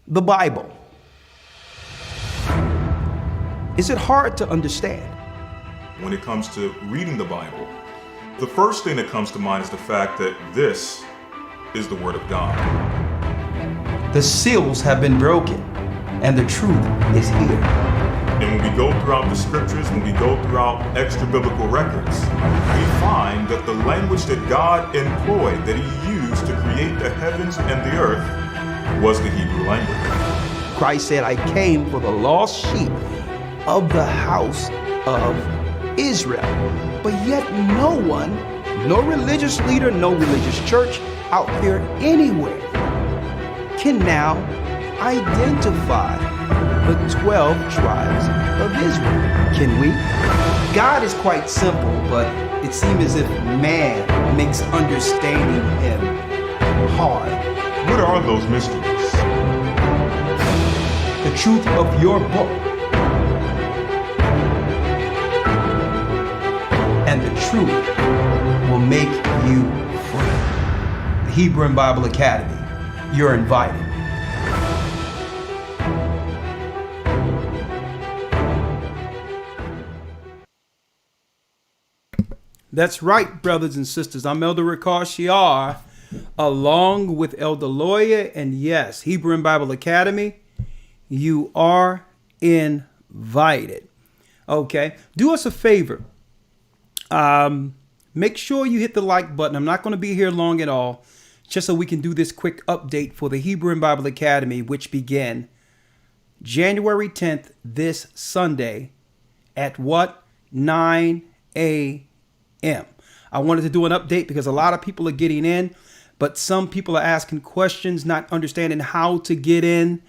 the Bible. Is it hard to understand? When it comes to reading the Bible, the first thing that comes to mind is the fact that this is the Word of God. The seals have been broken, and the truth is here. And when we go throughout the scriptures, when we go throughout extra biblical records, we find that the language that God employed, that He used to create the heavens and the earth, was the Hebrew language. Christ said, I came for the lost sheep of the house of Israel. But yet no one, no religious leader, no religious church out there anywhere can now identify the 12 tribes of Israel. Can we? God is quite simple, but it seems as if man makes understanding Him hard. What are those mysteries? The truth of your book and the truth will make you free. The Hebrew and Bible Academy, you're invited. That's right, brothers and sisters. I'm Elder Rawchaa, along with Elder Lawya, and yes, Hebrew and Bible Academy, you are invited. Okay, do us a favor. Make sure you hit the like button. I'm not going to be here long at all, just so we can do this quick update for the Hebrew and Bible Academy, which began January 10th, this Sunday, at 9 a.m. I wanted to do an update because a lot of people are getting in, but some people are asking questions, not understanding how to get in,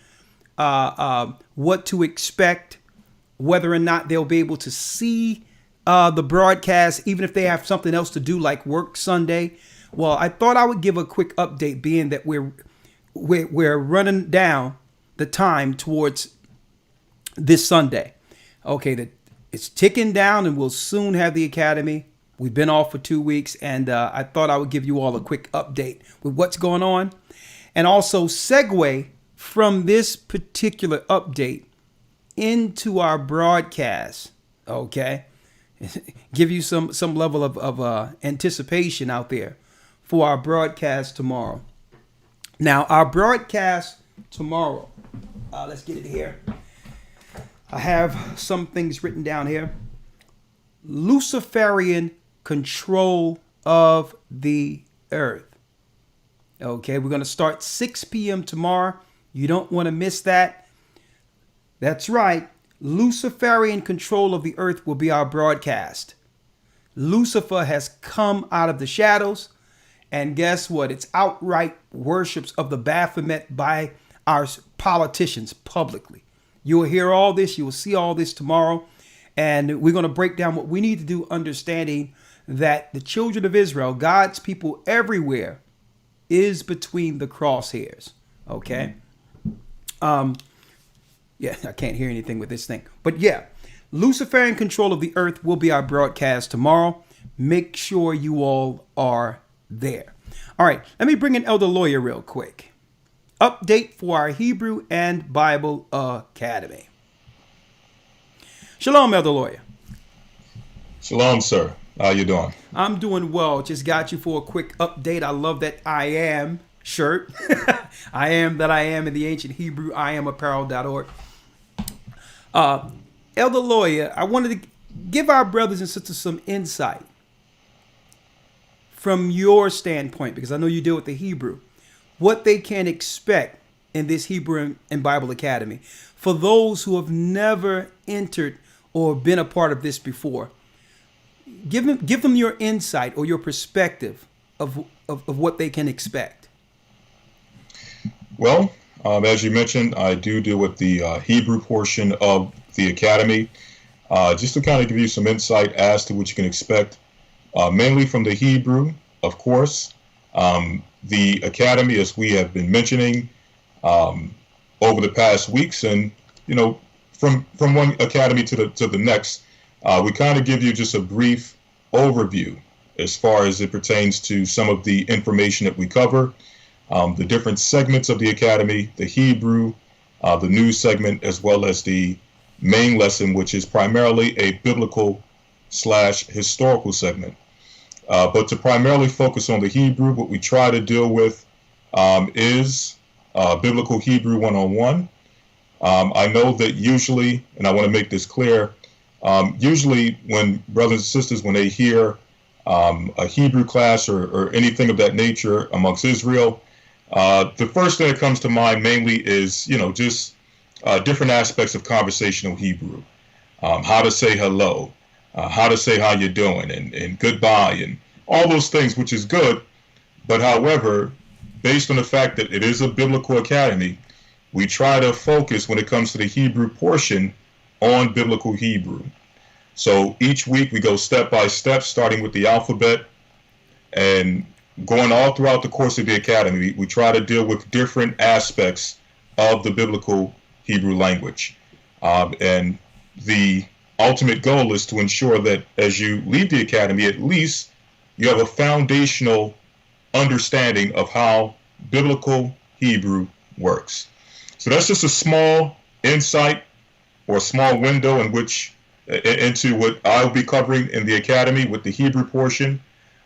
what to expect, whether or not they'll be able to see the broadcast, even if they have something else to do like work Sunday. Well, I thought I would give a quick update, being that we're running down the time towards this Sunday. Okay, it's ticking down, and we'll soon have the Academy. We've been off for 2 weeks, and I thought I would give you all a quick update with what's going on, and also segue from this particular update into our broadcast. Okay, give you some level of anticipation out there for our broadcast tomorrow. Now, our broadcast tomorrow, let's get it here. I have some things written down here. Luciferian control of the earth. Okay, we're going to start 6 p.m. tomorrow. You don't want to miss that. That's right. Luciferian control of the earth will be our broadcast. Lucifer has come out of the shadows, and guess what? It's outright worships of the Baphomet by our politicians publicly. You will hear all this. You will see all this tomorrow. And we're going to break down what we need to do, understanding that the children of Israel, God's people everywhere, is between the crosshairs. Okay. Yeah, I can't hear anything with this thing. But yeah, Luciferian control of the earth will be our broadcast tomorrow. Make sure you all are there. All right, let me bring in Elder Lawya real quick. Update for our Hebrew and Bible Academy. Shalom, Elder Lawya. Shalom, sir. How you doing? I'm doing well. Just got you for a quick update. I love that I am shirt. I am that I am in the ancient Hebrew. IamApparel.org. Elder Lawya, I wanted to give our brothers and sisters some insight from your standpoint, because I know you deal with the Hebrew, what they can expect in this Hebrew and Bible Academy for those who have never entered or been a part of this before. Give them your insight or your perspective of what they can expect. Well, as you mentioned, I do deal with the Hebrew portion of the Academy. Just to kind of give you some insight as to what you can expect, mainly from the Hebrew, of course. The Academy, as we have been mentioning over the past weeks, and from one Academy to the next, we kind of give you just a brief overview as far as it pertains to some of the information that we cover, the different segments of the Academy, the Hebrew, the news segment, as well as the main lesson, which is primarily a biblical/historical segment. But to primarily focus on the Hebrew, what we try to deal with is Biblical Hebrew 101. I know that usually, and I want to make this clear, usually when brothers and sisters, when they hear a Hebrew class or anything of that nature amongst Israel, the first thing that comes to mind mainly is, just different aspects of conversational Hebrew, how to say hello, how to say how you're doing, and goodbye, and all those things, which is good. But however, based on the fact that it is a biblical academy, we try to focus when it comes to the Hebrew portion on biblical Hebrew. So each week we go step by step, starting with the alphabet and going all throughout the course of the academy. We try to deal with different aspects of the biblical Hebrew language. And the ultimate goal is to ensure that as you leave the academy, at least you have a foundational understanding of how biblical Hebrew works. So that's just a small insight or a small window into what I'll be covering in the academy with the Hebrew portion.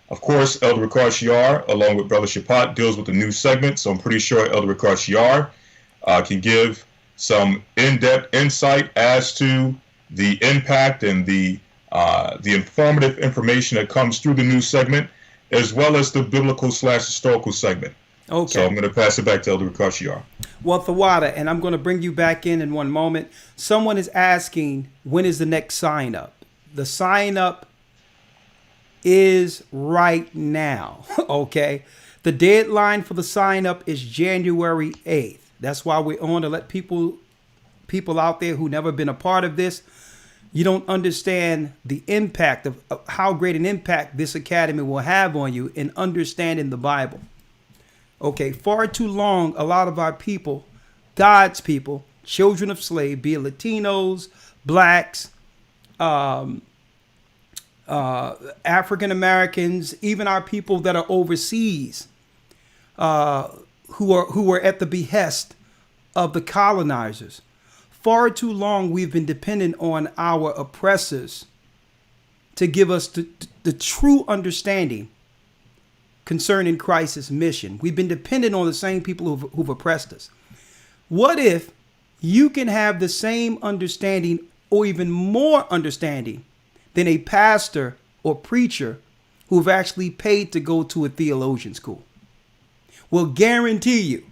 Of course, Elder Rawchaa, along with Brother Shapat, deals with the news segment, so I'm pretty sure Elder Rawchaa can give some in-depth insight as to the impact and the informative information that comes through the news segment, as well as the biblical/historical segment. Okay. So I'm going to pass it back to Elder Rawchaa. Well, Thawada, and I'm going to bring you back in one moment. Someone is asking, when is the next sign up? The sign up is right now. Okay. The deadline for the sign up is January 8th. That's why we're on to let people out there who never been a part of this. You don't understand the impact of how great an impact this academy will have on you in understanding the Bible. Okay, far too long, a lot of our people, God's people, children of slave, be it Latinos, blacks, African Americans, even our people that are overseas, who are at the behest of the colonizers. Far too long, we've been dependent on our oppressors to give us the true understanding concerning Christ's mission. We've been dependent on the same people who've oppressed us. What if you can have the same understanding or even more understanding than a pastor or preacher who've actually paid to go to a theologian school? Will guarantee you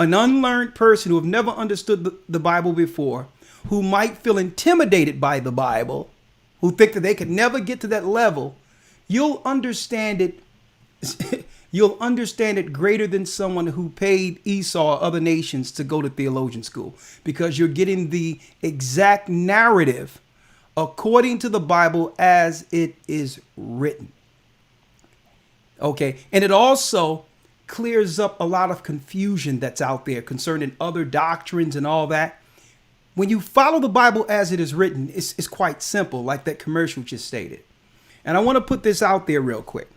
an unlearned person who have never understood the Bible before, who might feel intimidated by the Bible, who think that they could never get to that level, you'll understand it. You'll understand it greater than someone who paid Esau or other nations to go to theologian school, because you're getting the exact narrative according to the Bible as it is written. Okay. And it also clears up a lot of confusion that's out there concerning other doctrines and all that. When you follow the Bible as it is written, it's quite simple, like that commercial just stated. And I want to put this out there real quick.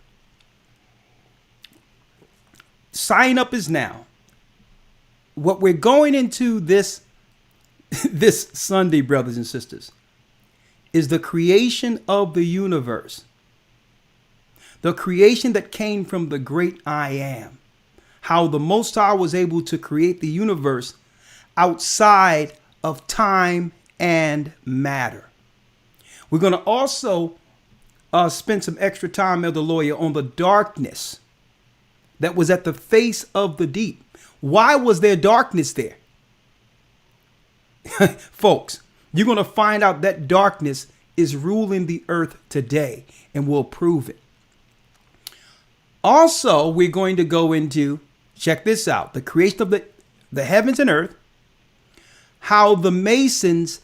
Sign up is now. What we're going into this Sunday, brothers and sisters, is the creation of the universe. The creation that came from the great I Am. How the Most High was able to create the universe outside of time and matter. We're going to also spend some extra time, Elder Lawya, on the darkness that was at the face of the deep. Why was there darkness there? Folks, you're going to find out that darkness is ruling the earth today, and we'll prove it. Also, we're going to go into, check this out, the creation of the heavens and earth, how the Masons'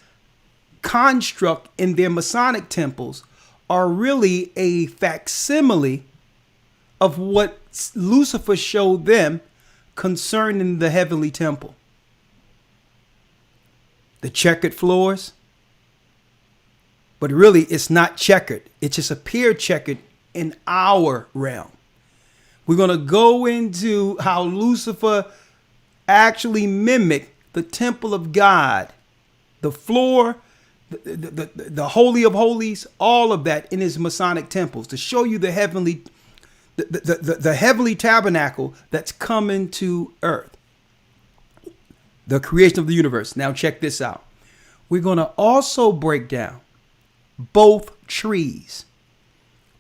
construct in their Masonic temples are really a facsimile of what Lucifer showed them concerning the heavenly temple. The checkered floors. But really, it's not checkered. It just appeared checkered in our realm. We're going to go into how Lucifer actually mimicked the temple of God, the floor, the Holy of Holies, all of that in his Masonic temples to show you the heavenly tabernacle that's coming to earth, the creation of the universe. Now check this out. We're going to also break down both trees,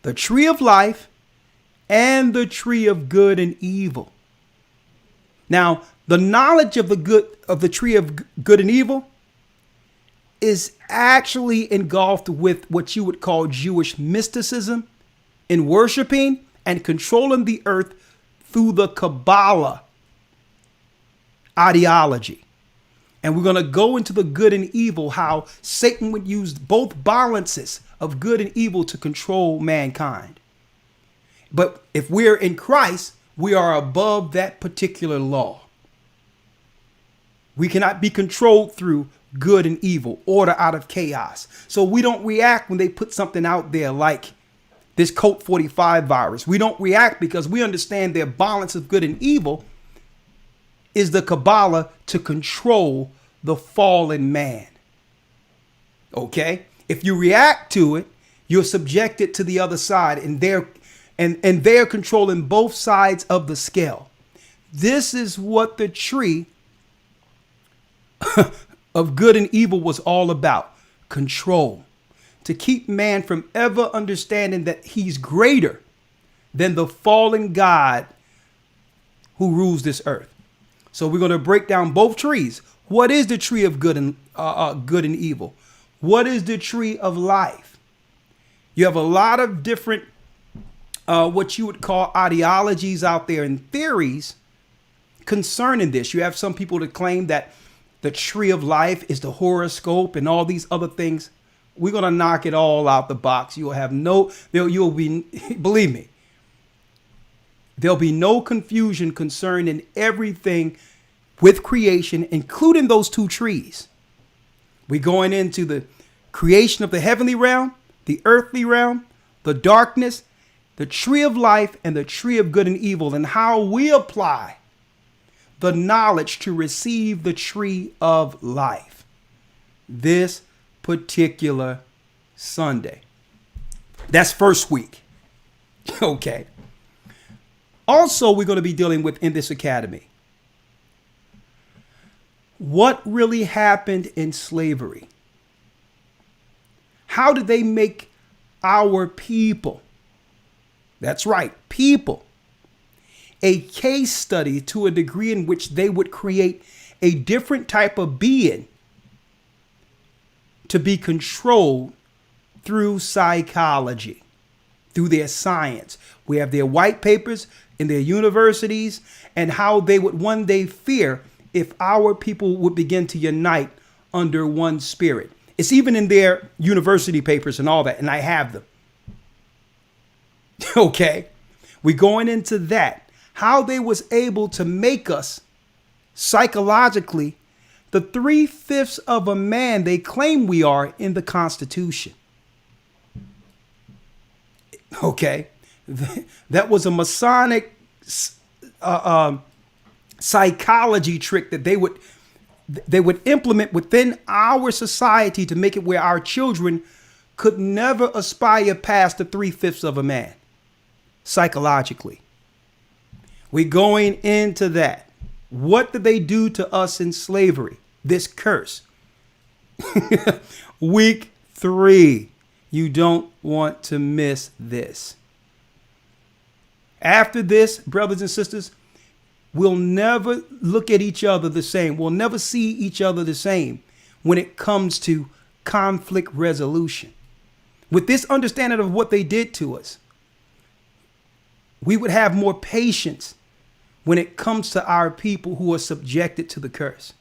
the tree of life and the tree of good and evil. Now, the knowledge of the tree of good and evil is actually engulfed with what you would call Jewish mysticism in worshiping and controlling the earth through the Kabbalah ideology. And we're going to go into the good and evil, how Satan would use both balances of good and evil to control mankind. But if we're in Christ, we are above that particular law. We cannot be controlled through good and evil, order out of chaos. So we don't react when they put something out there like this Colt 45 virus. We don't react because we understand their balance of good and evil is the Kabbalah to control the fallen man. Okay? If you react to it, you're subjected to the other side, and they're controlling both sides of the scale. This is what the tree of good and evil was all about. Control. To keep man from ever understanding that he's greater than the fallen God who rules this earth. So we're going to break down both trees. What is the tree of good and evil? What is the tree of life? You have a lot of different what you would call ideologies out there and theories concerning this. You have some people that claim that the tree of life is the horoscope and all these other things. We're going to knock it all out the box. You'll be, believe me, there'll be no confusion concerning everything with creation, including those two trees. We're going into the creation of the heavenly realm, the earthly realm, the darkness, the tree of life, and the tree of good and evil, and how we apply the knowledge to receive the tree of life this particular Sunday. That's first week. Okay. Also, we're going to be dealing with in this academy what really happened in slavery. How did they make our people, that's right, people, a case study to a degree in which they would create a different type of being to be controlled through psychology, through their science. We have their white papers in their universities and how they would one day fear if our people would begin to unite under one spirit. It's even in their university papers and all that, and I have them. Okay, we're going into that. How they was able to make us psychologically the 3/5 of a man they claim we are in the Constitution. Okay, that was a Masonic psychology trick that they would implement within our society to make it where our children could never aspire past the 3/5 of a man psychologically. We're going into that. What did they do to us in slavery? This curse. Week 3. You don't want to miss this. After this, brothers and sisters, we'll never look at each other the same. We'll never see each other the same when it comes to conflict resolution. With this understanding of what they did to us, we would have more patience when it comes to our people who are subjected to the curse,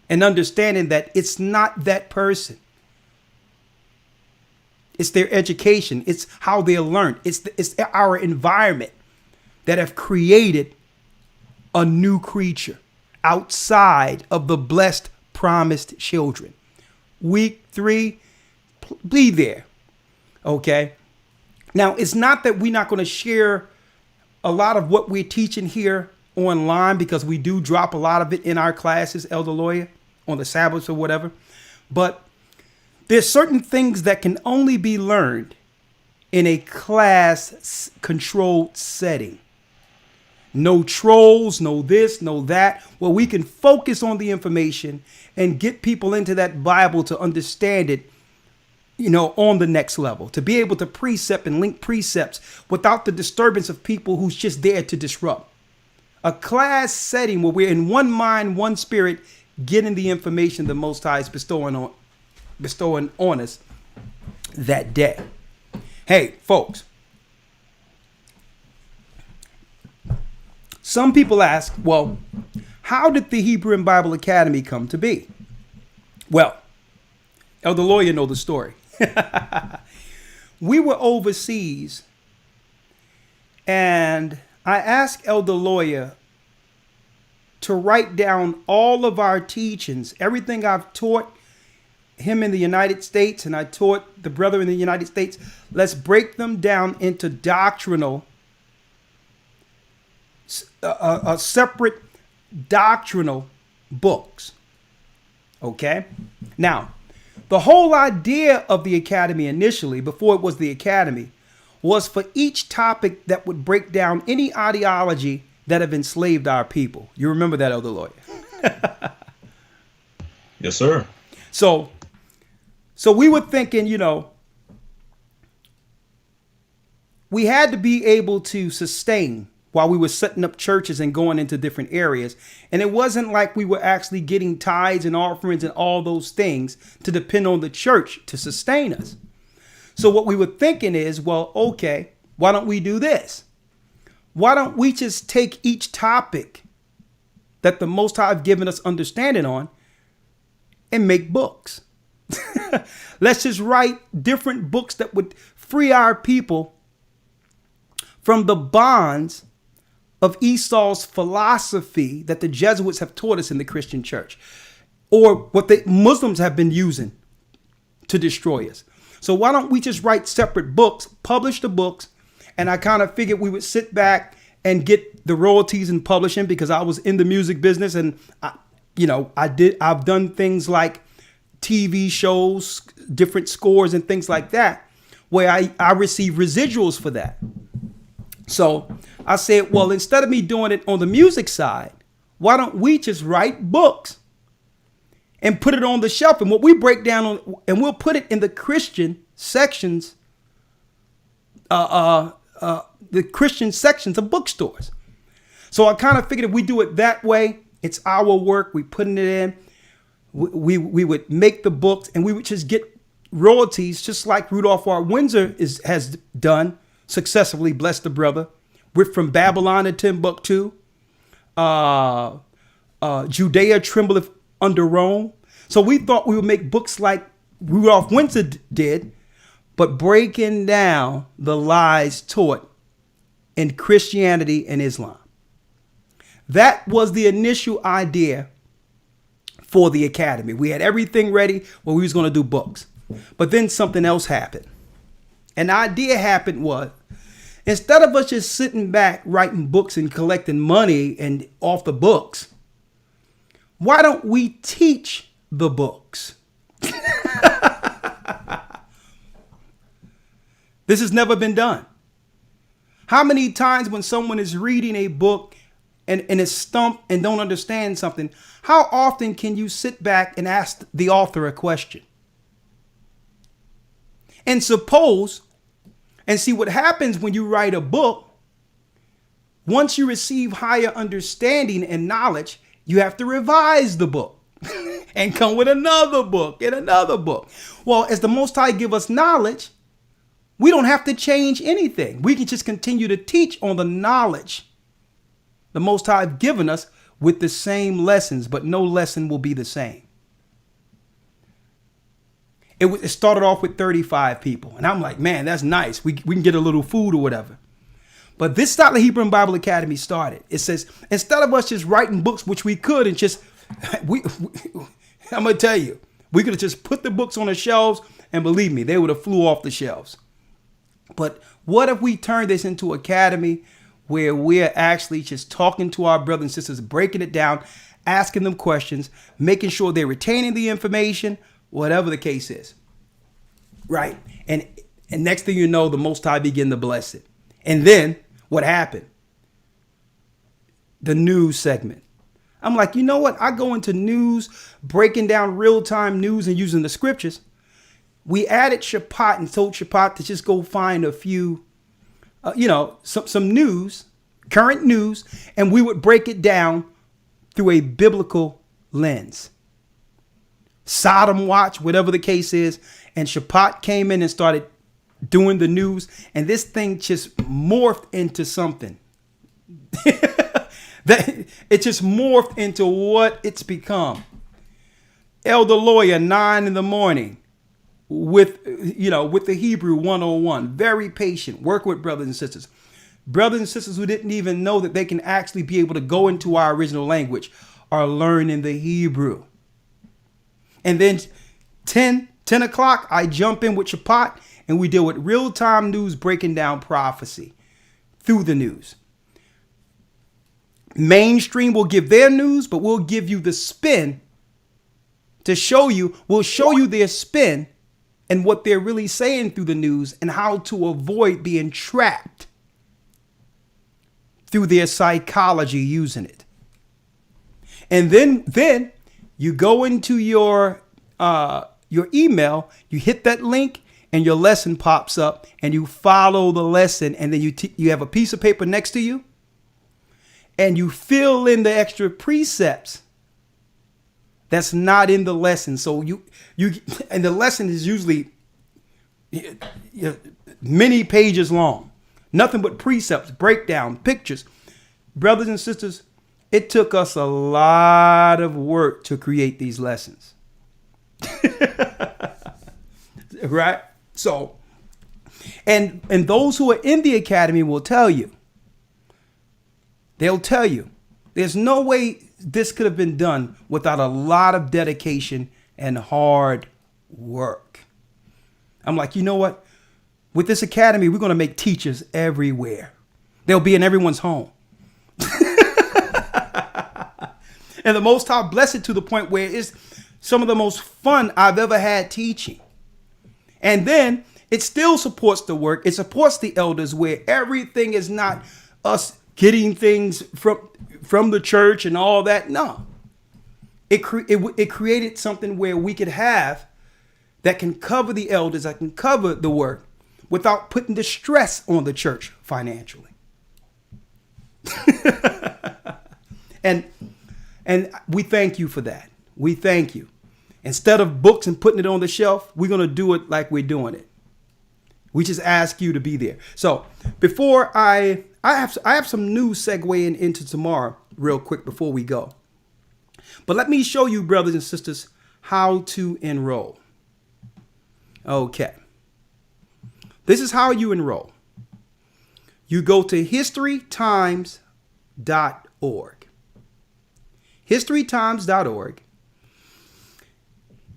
and understanding that it's not that person. It's their education. It's how they learned. It's our environment that have created a new creature outside of the blessed promised children. Week 3, be there. Okay. Now, it's not that we're not going to share a lot of what we're teaching here online because we do drop a lot of it in our classes, Elder Lawya, on the Sabbaths or whatever. But there's certain things that can only be learned in a class controlled setting. No trolls, no this, no that, where we can focus on the information and get people into that Bible to understand it, on the next level, to be able to precept and link precepts without the disturbance of people who's just there to disrupt. A class setting where we're in one mind, one spirit, getting the information the Most High is bestowing on us that day. Hey, folks. Some people ask, well, how did the Hebrew and Bible Academy come to be? Well, Elder Lawya know the story. We were overseas, and I asked Elder Lawya to write down all of our teachings, everything I've taught him in the United States, and I taught the brother in the United States. Let's break them down into doctrinal, separate doctrinal books. Okay? Now, the whole idea of the academy initially, before it was the academy, was for each topic that would break down any ideology that have enslaved our people. You remember that, Elder Lawya? Yes, sir. So we were thinking, we had to be able to sustain while we were setting up churches and going into different areas. And it wasn't like we were actually getting tithes and offerings and all those things to depend on the church to sustain us. So what we were thinking is, well, okay, why don't we do this? Why don't we just take each topic that the Most High have given us understanding on and make books? Let's just write different books that would free our people from the bonds of Esau's philosophy that the Jesuits have taught us in the Christian church, or what the Muslims have been using to destroy us. So why don't we just write separate books, publish the books, and I kind of figured we would sit back and get the royalties and publishing because I was in the music business, and I've done things like TV shows, different scores and things like that, where I receive residuals for that. So I said, well, instead of me doing it on the music side, why don't we just write books and put it on the shelf? And what we break down on, and we'll put it in the Christian sections, the Christian sections of bookstores. So I kind of figured if we do it that way, it's our work. We putting it in. We would make the books, and we would just get royalties, just like Rudolph R. Windsor has done successfully. Bless the brother. We're from Babylon to Timbuktu. Judea trembleth under Rome. So we thought we would make books like Rudolph Windsor did, but breaking down the lies taught in Christianity and Islam. That was the initial idea for the academy. We had everything ready where we was going to do books. But then something else happened. An idea happened was, instead of us just sitting back writing books and collecting money and off the books, why don't we teach the books? This has never been done. How many times when someone is reading a book and is stumped and don't understand something, how often can you sit back and ask the author a question? And suppose and see what happens when you write a book. Once you receive higher understanding and knowledge, you have to revise the book and come with another book and another book. Well, as the Most High give us knowledge, we don't have to change anything. We can just continue to teach on the knowledge the Most High have given us with the same lessons, but no lesson will be the same. It started off with 35 people. And I'm like, man, that's nice. We can get a little food or whatever. But this is how the Hebrew and Bible Academy started. It says, instead of us just writing books, which we could, and just, I'm going to tell you, we could have just put the books on the shelves, and believe me, they would have flew off the shelves. But what if we turned this into academy where we're actually just talking to our brothers and sisters, breaking it down, asking them questions, making sure they're retaining the information, whatever the case is. Right? And next thing you know, the Most High begin to bless it. And then what happened? The news segment. I'm like, you know what? I go into news, breaking down real-time news and using the scriptures. We added Shabbat and told Shabbat to just go find a few, some news, current news, and we would break it down through a biblical lens. Sodom watch, whatever the case is. And Shabbat came in and started doing the news. And this thing just morphed into something. It just morphed into what it's become. Elder Lawya, 9 a.m. with the Hebrew 101. Very patient. Work with brothers and sisters. Brothers and sisters who didn't even know that they can actually be able to go into our original language are learning the Hebrew. And then 10 o'clock, I jump in with Shabbat and we deal with real-time news, breaking down prophecy through the news. Mainstream will give their news, but we'll give you the spin to show you. We'll show you their spin and what they're really saying through the news and how to avoid being trapped through their psychology using it. And then you go into your email, you hit that link and your lesson pops up and you follow the lesson, and then you have a piece of paper next to you and you fill in the extra precepts that's not in the lesson. So and the lesson is usually many pages long. Nothing but precepts, breakdown, pictures. Brothers and sisters, it took us a lot of work to create these lessons. Right? So, and those who are in the academy will tell you. They'll tell you there's no way this could have been done without a lot of dedication and hard work. I'm like, you know what? With this academy, we're going to make teachers everywhere. They'll be in everyone's home. And the Most High blessed it to the point where it's some of the most fun I've ever had teaching. And then it still supports the work. It supports the elders, where everything is not us getting things from the church and all that. No, it created something where we could have that can cover the elders, that can cover the work without putting the stress on the church financially. And we thank you for that. We thank you. Instead of books and putting it on the shelf, we're going to do it like we're doing it. We just ask you to be there. So before I have some news segueing into tomorrow real quick before we go. But let me show you, brothers and sisters, how to enroll. Okay. This is how you enroll. You go to historytimes.org. historytimes.org.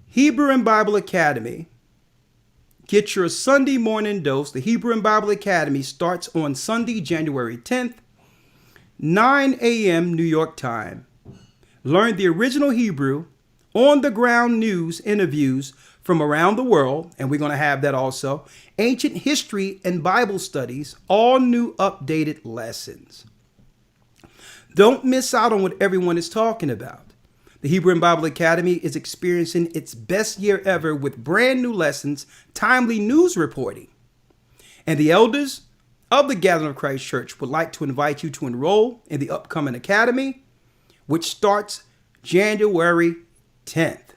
Hebrew and Bible Academy. Get your Sunday morning dose. The Hebrew and Bible Academy starts on Sunday, January 10th, 9 a.m. New York time. Learn the original Hebrew, on-the-ground news interviews from around the world, and we're going to have that also. Ancient history and Bible studies, all new updated lessons. Don't miss out on what everyone is talking about. The Hebrew and Bible Academy is experiencing its best year ever with brand new lessons, timely news reporting. And the elders of the Gathering of Christ Church would like to invite you to enroll in the upcoming academy, which starts January 10th.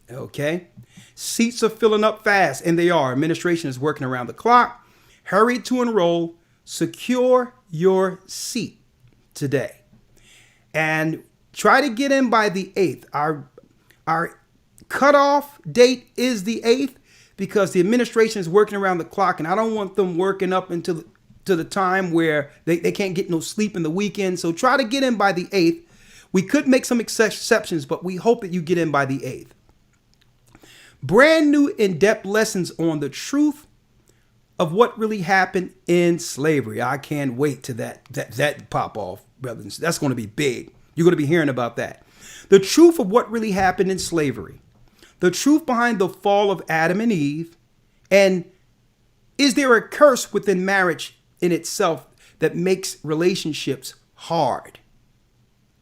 Okay? Seats are filling up fast, and they are. Administration is working around the clock. Hurry to enroll. Secure your seat today. And try to get in by the 8th. Our cutoff date is the 8th because the administration is working around the clock, and I don't want them working up until to the time where they can't get no sleep in the weekend. So try to get in by the 8th. We could make some exceptions, but we hope that you get in by the 8th. Brand new in-depth lessons on the truth of what really happened in slavery. I can't wait to that pop off, brothers. That's going to be big. You're going to be hearing about that. The truth of what really happened in slavery. The truth behind the fall of Adam and Eve. And is there a curse within marriage in itself that makes relationships hard?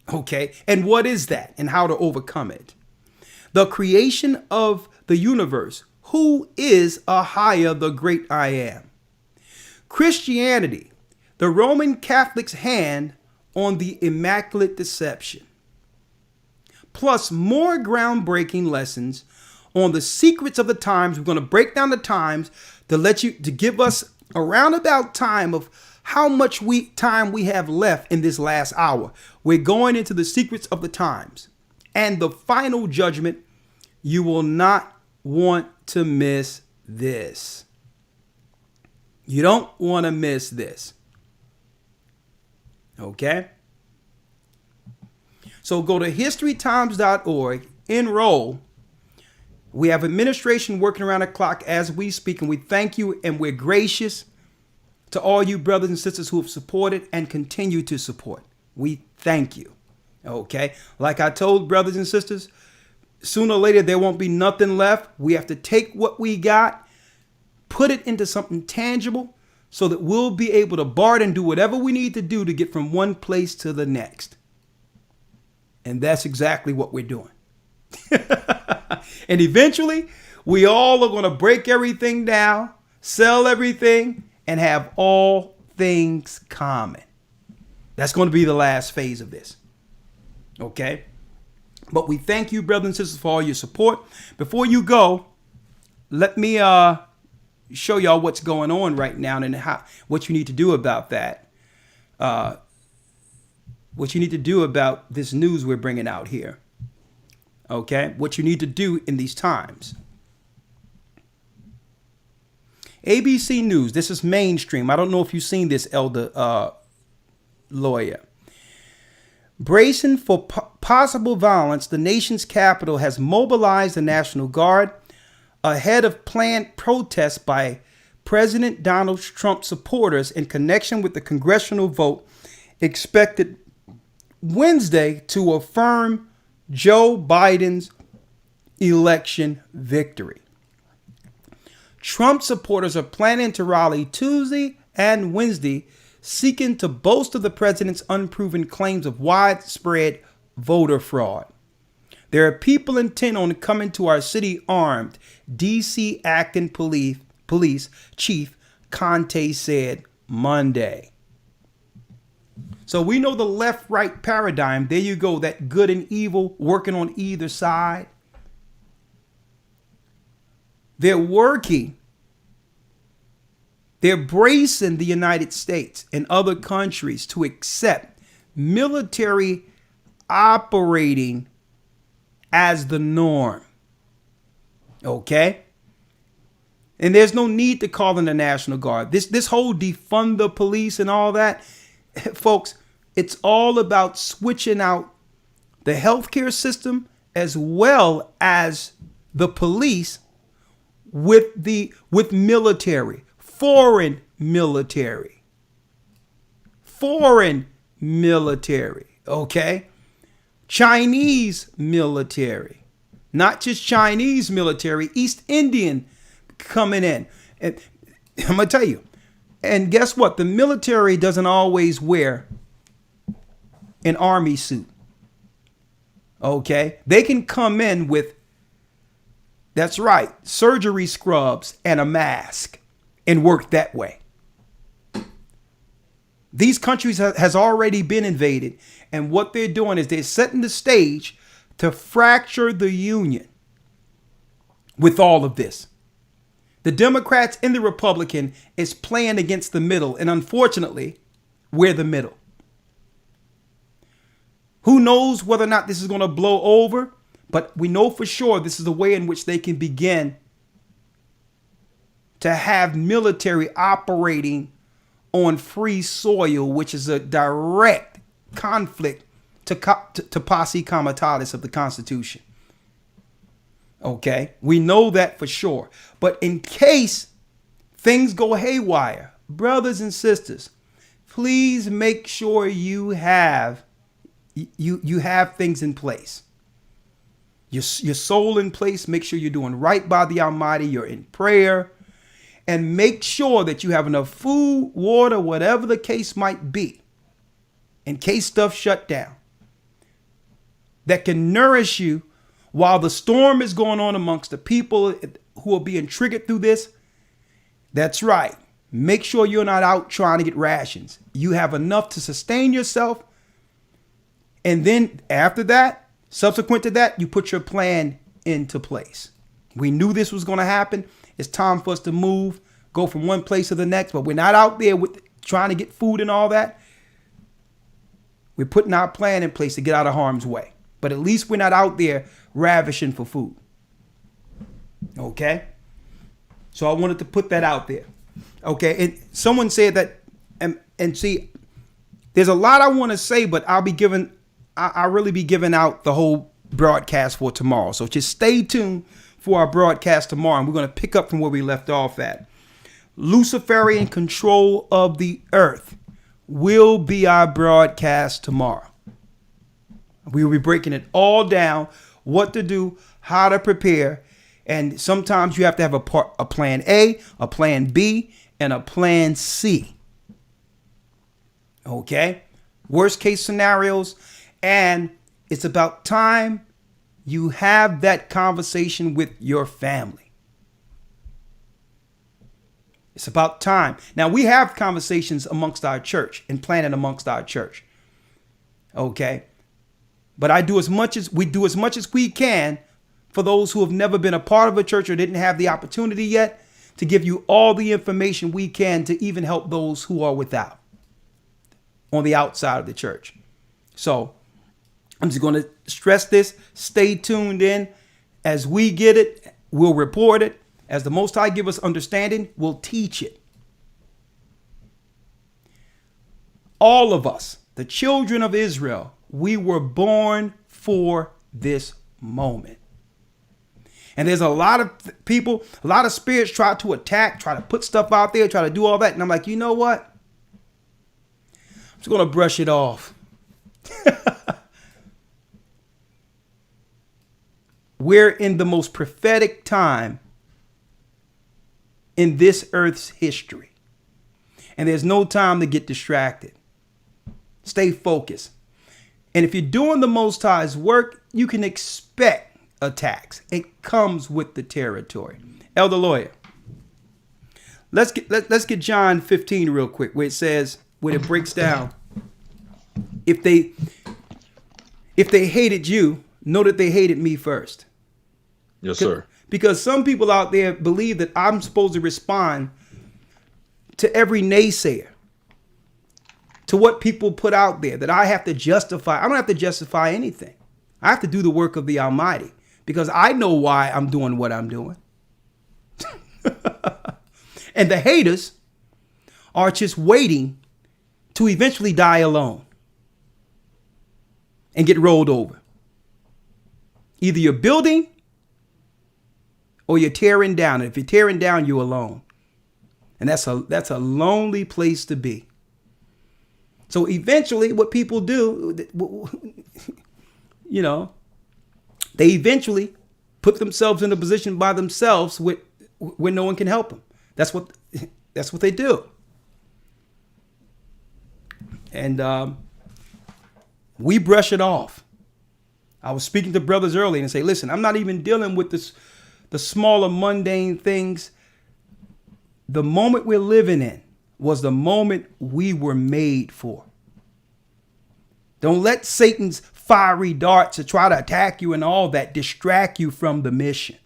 Okay. And what is that and how to overcome it? The creation of the universe. Who is Ahia, the great I am? Christianity, the Roman Catholic's hand on the Immaculate Deception. Plus more groundbreaking lessons on the secrets of the times. We're going to break down the times to give us a roundabout time of how much time we have left in this last hour. We're going into the secrets of the times and the final judgment. You will not want to miss this. You don't want to miss this. Okay? So go to historytimes.org, enroll. We have administration working around the clock as we speak, and we thank you and we're gracious to all you brothers and sisters who have supported and continue to support. We thank you. Okay? Like I told brothers and sisters, sooner or later, there won't be nothing left. We have to take what we got, put it into something tangible so that we'll be able to barter and do whatever we need to do to get from one place to the next. And that's exactly what we're doing. And eventually, we all are going to break everything down, sell everything, and have all things common. That's going to be the last phase of this. Okay? But we thank you, brothers and sisters, for all your support. Before you go, let me show y'all what's going on right now and what you need to do about that. What you need to do about this news we're bringing out here. Okay? What you need to do in these times. ABC News. This is mainstream. I don't know if you've seen this, Elder Lawya. Bracing for possible violence, the nation's capital has mobilized the National Guard ahead of planned protests by President Donald Trump supporters in connection with the congressional vote expected Wednesday to affirm Joe Biden's election victory. Trump supporters are planning to rally Tuesday and Wednesday, seeking to bolster the president's unproven claims of widespread voter fraud. There are people intent on coming to our city armed, D.C. acting police chief Conte said Monday. So we know the left-right paradigm. There you go, that good and evil working on either side. They're working. They're bracing the United States and other countries to accept military operating as the norm. Okay? And there's no need to call in the National Guard. This whole defund the police and all that, folks, it's all about switching out the healthcare system as well as the police with military, foreign military, okay? Chinese military, not just Chinese military, East Indian coming in. And I'm going to tell you, and guess what? The military doesn't always wear an army suit. Okay? They can come in with, that's right, surgery scrubs and a mask and work that way. These countries has already been invaded. And what they're doing is they're setting the stage to fracture the union with all of this. The Democrats and the Republican is playing against the middle. And unfortunately, we're the middle. Who knows whether or not this is going to blow over? But we know for sure this is the way in which they can begin to have military operating on free soil, which is a direct conflict to posse comitatus of the Constitution. Okay, we know that for sure. But in case things go haywire. Brothers and sisters, please make sure you have things in place. Your soul in place. Make sure you're doing right by the Almighty. You're in prayer. And make sure that you have enough food, water, whatever the case might be, in case stuff shut down, that can nourish you while the storm is going on amongst the people who are being triggered through this. That's right. Make sure you're not out trying to get rations. You have enough to sustain yourself. And then after that, subsequent to that, you put your plan into place. We knew this was going to happen. It's time for us to move, go from one place to the next, but we're not out there with trying to get food and all that. We're putting our plan in place to get out of harm's way. But at least we're not out there ravishing for food. Okay? So I wanted to put that out there. Okay? And someone said that, and see, there's a lot I want to say, but I'll really be giving out the whole broadcast for tomorrow. So just stay tuned for our broadcast tomorrow, and we're going to pick up from where we left off at. Luciferian control of the earth will be our broadcast tomorrow. We will be breaking it all down, what to do, how to prepare, and sometimes you have to have a plan A, a plan B, and a plan C. Okay? Worst case scenarios, and it's about time you have that conversation with your family. It's about time. Now, we have conversations amongst our church and planning amongst our church. Okay? But we do as much as we can for those who have never been a part of a church or didn't have the opportunity yet, to give you all the information we can to even help those who are without, on the outside of the church. So I'm just going to stress this. Stay tuned in. As we get it, we'll report it. As the Most High give us understanding, we'll teach it. All of us, the children of Israel, we were born for this moment. And there's a lot of people, a lot of spirits try to attack, try to put stuff out there, try to do all that. And I'm like, you know what? I'm just going to brush it off. We're in the most prophetic time in this earth's history. And there's no time to get distracted. Stay focused. And if you're doing the Most High's work, you can expect attacks. It comes with the territory. Elder Lawya, let's get John 15 real quick, where it says, where it breaks down, if they hated you, know that they hated me first. Yes, sir. Because some people out there believe that I'm supposed to respond to every naysayer, to what people put out there, that I have to justify. I don't have to justify anything. I have to do the work of the Almighty, because I know why I'm doing what I'm doing. And the haters are just waiting to eventually die alone and get rolled over. Either you're building or you're tearing down. And if you're tearing down, you're alone. And that's a lonely place to be. So eventually what people do, you know, they eventually put themselves in a position by themselves where no one can help them. That's what they do. And we brush it off. I was speaking to brothers earlier and say, listen, I'm not even dealing with the smaller mundane things. The moment we're living in was the moment we were made for. Don't let Satan's fiery darts to try to attack you and all that distract you from the mission.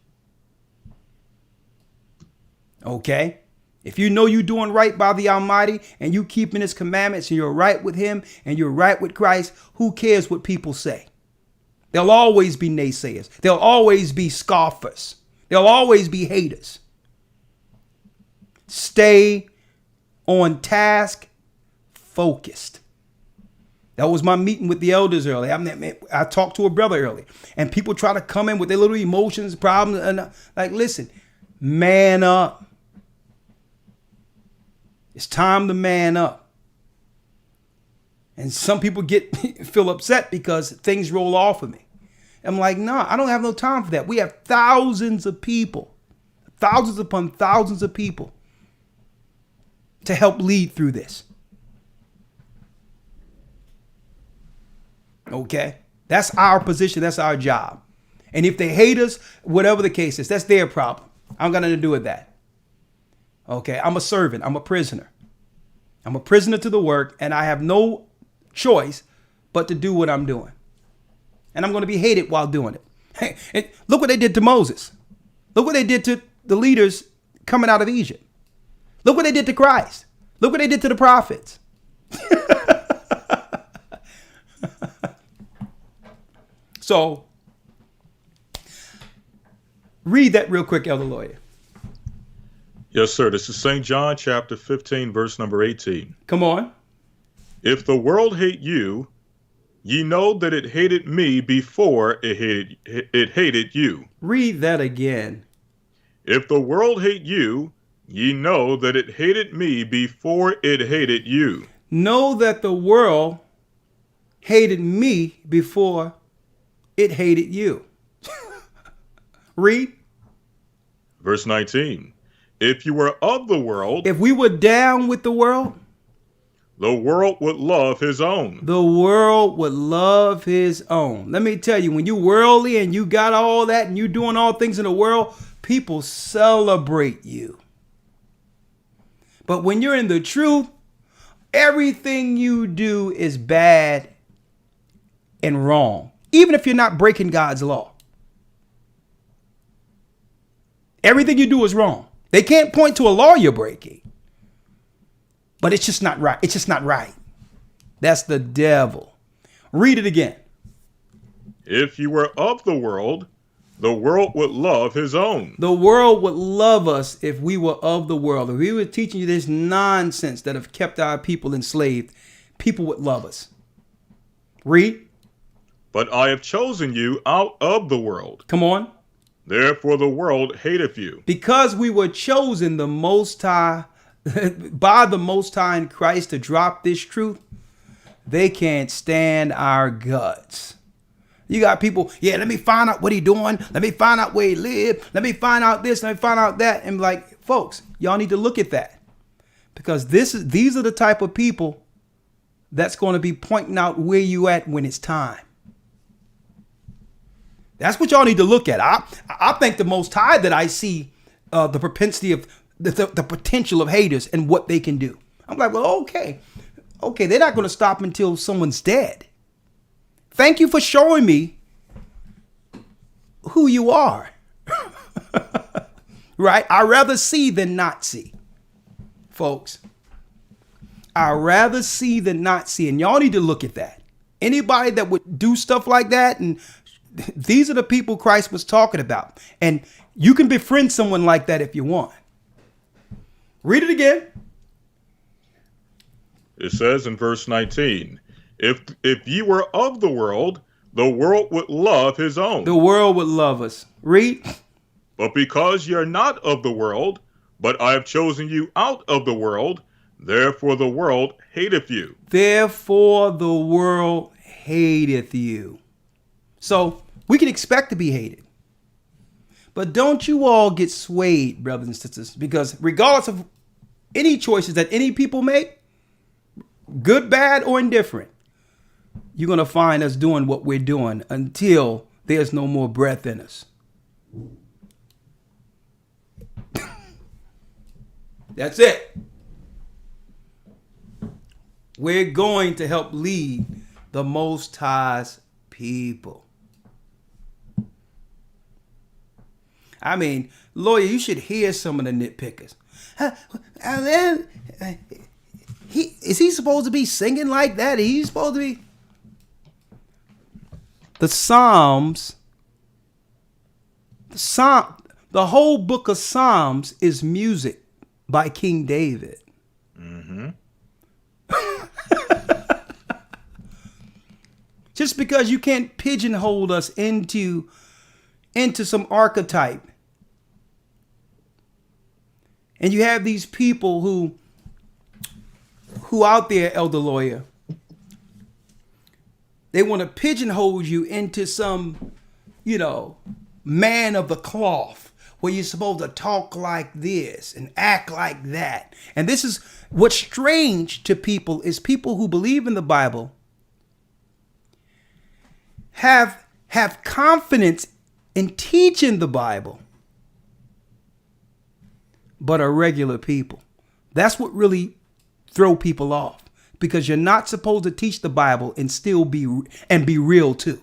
Okay? If you know you're doing right by the Almighty and you keeping his commandments and you're right with him and you're right with Christ, who cares what people say? There'll always be naysayers. There'll always be scoffers. There'll always be haters. Stay on task, focused. That was my meeting with the elders earlier. I talked to a brother earlier, and people try to come in with their little emotions, problems, and like, listen, man up. It's time to man up. And some people feel upset because things roll off of me. I'm like, nah, I don't have no time for that. We have thousands of people, thousands upon thousands of people to help lead through this. Okay? That's our position. That's our job. And if they hate us, whatever the case is, that's their problem. I don't got nothing to do with that. Okay? I'm a servant. I'm a prisoner. I'm a prisoner to the work, and I have no choice but to do what I'm doing. And I'm going to be hated while doing it. Hey, and look what they did to Moses. Look what they did to the leaders coming out of Egypt. Look what they did to Christ. Look what they did to the prophets. So, read that real quick, Elder Lawya. Yes, sir. This is St. John chapter 15, verse number 18. Come on. If the world hate you, ye know that it hated me before it hated you. Read that again. If the world hate you, ye know that it hated me before it hated you. Know that the world hated me before it hated you. Read. Verse 19. If you were of the world, if we were down with the world would love his own. The world would love his own. Let me tell you, when you worldly and you got all that and you doing all things in the world, people celebrate you. But when you're in the truth, everything you do is bad and wrong, even if you're not breaking God's law. Everything you do is wrong. They can't point to a law you're breaking. But it's just not right. It's just not right. That's the devil. Read it again. If you were of the world would love his own. The world would love us if we were of the world. If we were teaching you this nonsense that have kept our people enslaved, people would love us. Read. But I have chosen you out of the world. Come on. Therefore the world hateth you. Because we were chosen the Most High, by the Most High in Christ to drop this truth, they can't stand our guts. You got people, yeah, let me find out what he doing. Let me find out where he live. Let me find out this. Let me find out that. And like, folks, y'all need to look at that. Because these are the type of people that's going to be pointing out where you at when it's time. That's what y'all need to look at. I thank the Most High that I see the propensity of the potential of haters and what they can do. I'm like, well, okay, they're not going to stop until someone's dead. Thank you for showing me who you are. Right? I'd rather see than not see, folks. I'd rather see than not see. And y'all need to look at that. Anybody that would do stuff like that, and these are the people Christ was talking about. And you can befriend someone like that if you want. Read it again. It says in verse 19, if ye were of the world would love his own. The world would love us. Read. But because ye are not of the world, but I have chosen you out of the world, therefore the world hateth you. Therefore the world hateth you. So we can expect to be hated. But don't you all get swayed, brothers and sisters, because regardless of any choices that any people make, good, bad, or indifferent, you're going to find us doing what we're doing until there's no more breath in us. That's it. We're going to help lead the Most High's people. I mean, Lawya, you should hear some of the nitpickers. Is he supposed to be singing like that? Is he supposed to be? The Psalms, the whole book of Psalms is music by King David. Mm-hmm. Just because you can't pigeonhole us into some archetype. And you have these people who who out there, Elder Lawyer, they want to pigeonhole you into some, man of the cloth, where you're supposed to talk like this and act like that. And this is what's strange to people, is people who believe in the Bible have confidence in teaching the Bible, but are regular people. That's what really throw people off, because you're not supposed to teach the Bible and still be real too.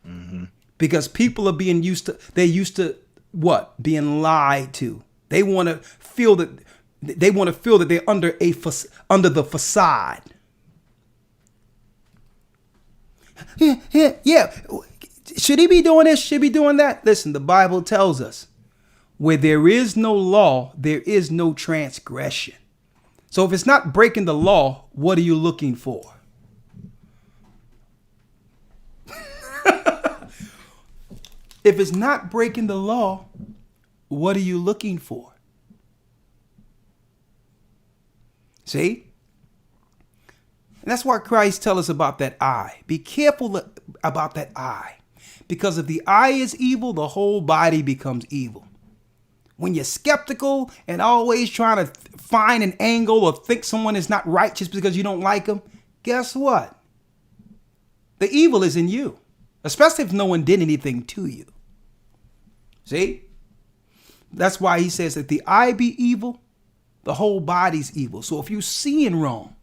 Mm-hmm. Because people are used to what? Being lied to. They want to feel that they're under the facade. Yeah. Should he be doing this? Should he be doing that? Listen, the Bible tells us, where there is no law, there is no transgression. So if it's not breaking the law, what are you looking for? If it's not breaking the law, what are you looking for? See? And that's why Christ tells us about that eye. Be careful about that eye. Because if the eye is evil, the whole body becomes evil. When you're skeptical and always trying to find an angle or think someone is not right just because you don't like them, guess what? The evil is in you, especially if no one did anything to you. See? That's why he says that the eye be evil, the whole body's evil. So if you're seeing wrong,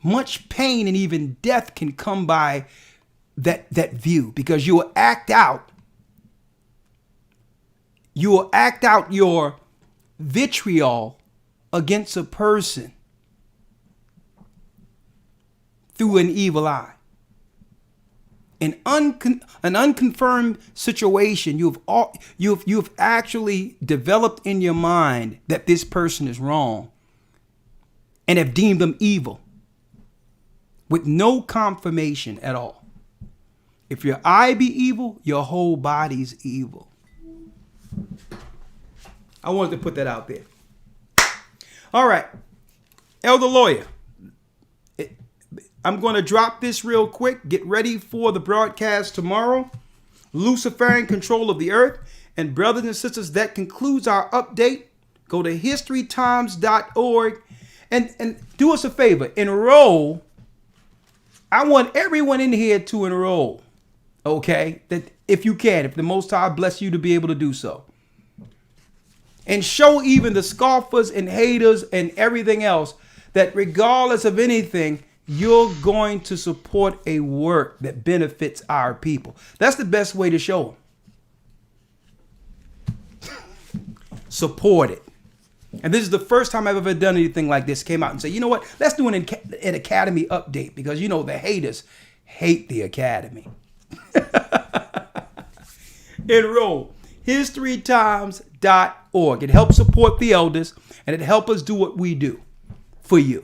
much pain and even death can come by that view, because you will act out your vitriol against a person through an evil eye. An unconfirmed situation, you've actually developed in your mind that this person is wrong and have deemed them evil with no confirmation at all. If your eye be evil, your whole body's evil. I wanted to put that out there. All right, Elder Lawyer, I'm going to drop this real quick. Get ready for the broadcast tomorrow. Luciferian control of the earth. And brothers and sisters, that concludes our update. Go to historytimes.org and do us a favor. Enroll. I want everyone in here to enroll. Okay? That if you can, if the Most High bless you to be able to do so. And show even the scoffers and haters and everything else that regardless of anything, you're going to support a work that benefits our people. That's the best way to show them. Support it. And this is the first time I've ever done anything like this. Came out and said, you know what? Let's do an Academy update, because the haters hate the Academy. Enroll. Historytimes.org. It helps support the elders, and it helps us do what we do for you.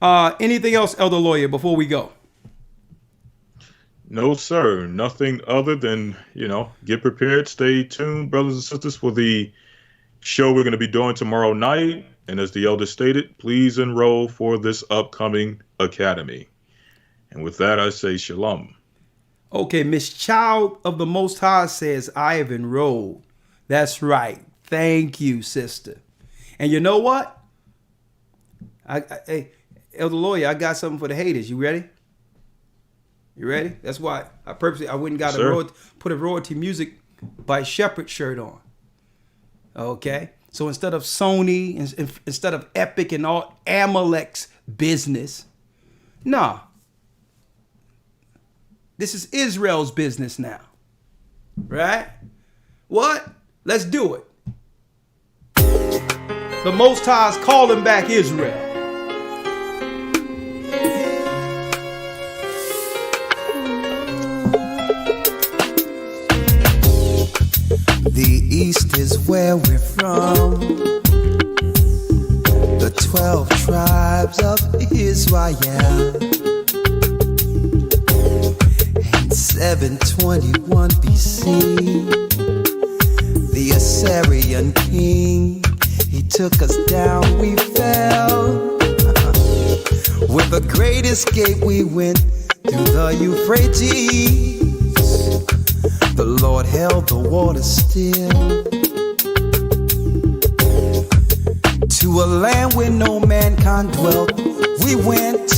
Anything else, Elder Lawyer, before we go? No, sir. Nothing other than, get prepared. Stay tuned, brothers and sisters, for the show we're going to be doing tomorrow night. And as the elder stated, please enroll for this upcoming academy. And with that, I say shalom. Okay, Miss Child of the Most High says, I have enrolled. That's right. Thank you, sister. And you know what? Hey, Elder Lawyer, I got something for the haters. You ready? You ready? That's why I went and got put a royalty music by Shepherd shirt on. Okay? So instead of Sony, instead of Epic and all Amalek's business, nah. This is Israel's business now. Right? What? Let's do it. The Most High is calling back Israel. The East is where we're from. The 12 tribes of Israel. In 721 BC, the Assyrian king, he took us down, we fell. With a great escape, we went through the Euphrates. The Lord held the water still. To a land where no mankind dwelt, we went.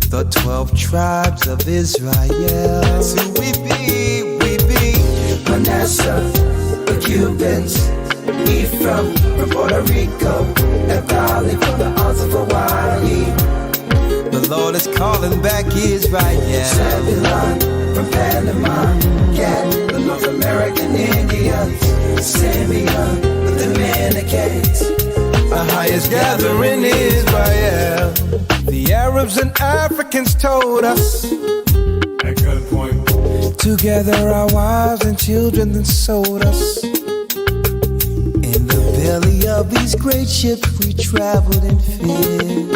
The 12 tribes of Israel. That's who we be, Manasseh, the Cubans, Ephraim from Puerto Rico, and Valley from the Isles of Hawaii. The Lord is calling back Israel. Zebulon from Panama, Gad, the North American Indians, Simeon, the Dominicans. The highest gathering Israel. The Arabs and Africans told us At gunpoint. together our wives and children then sold us. In the belly of these great ships we traveled in fear.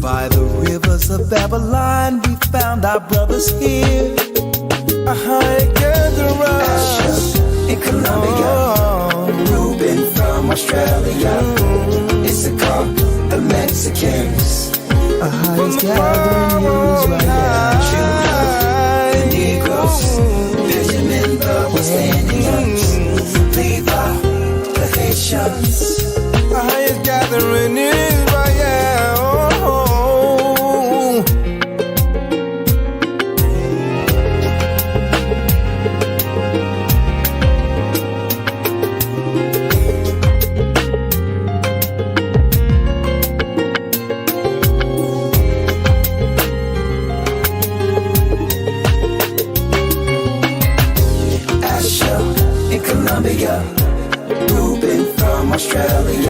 By the rivers of Babylon we found our brothers here. A high gatherer in Colombia, Reuben from Australia, Issachar, the Mexicans. A highest gathering in Israel. The Negroes, Benjamin the West Indians, Levi, the Haitians. A highest gathering in Israel. Colombia, Reuben from Australia,